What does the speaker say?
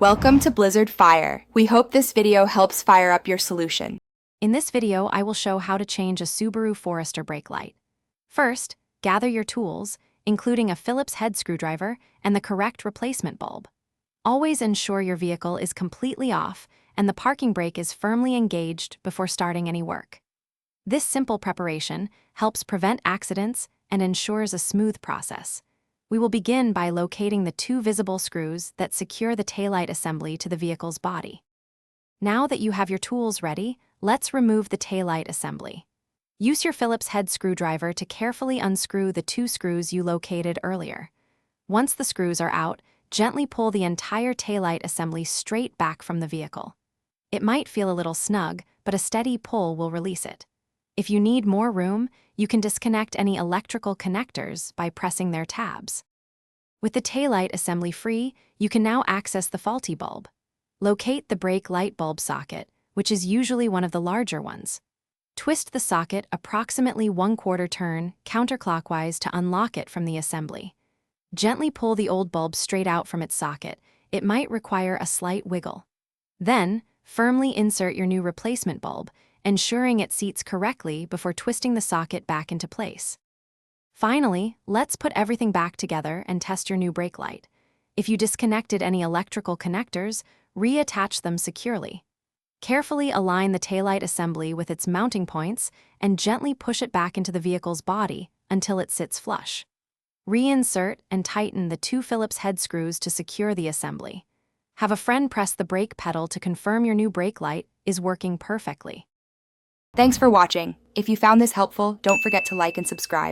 Welcome to Blizzard Fire. We hope this video helps fire up your solution. In this video, I will show how to change a Subaru Forester brake light. First, gather your tools, including a Phillips head screwdriver and the correct replacement bulb. Always ensure your vehicle is completely off and the parking brake is firmly engaged before starting any work. This simple preparation helps prevent accidents and ensures a smooth process. We will begin by locating the two visible screws that secure the taillight assembly to the vehicle's body. Now that you have your tools ready, let's remove the taillight assembly. Use your Phillips head screwdriver to carefully unscrew the two screws you located earlier. Once the screws are out, gently pull the entire taillight assembly straight back from the vehicle. It might feel a little snug, but a steady pull will release it. If you need more room, you can disconnect any electrical connectors by pressing their tabs. With the taillight assembly free, you can now access the faulty bulb. Locate the brake light bulb socket, which is usually one of the larger ones. Twist the socket approximately 1/4 turn counterclockwise to unlock it from the assembly. Gently pull the old bulb straight out from its socket. It might require a slight wiggle. Then, firmly insert your new replacement bulb, ensuring it seats correctly before twisting the socket back into place. Finally, let's put everything back together and test your new brake light. If you disconnected any electrical connectors, reattach them securely. Carefully align the taillight assembly with its mounting points and gently push it back into the vehicle's body until it sits flush. Reinsert and tighten the two Phillips head screws to secure the assembly. Have a friend press the brake pedal to confirm your new brake light is working perfectly. Thanks for watching. If you found this helpful, don't forget to like and subscribe.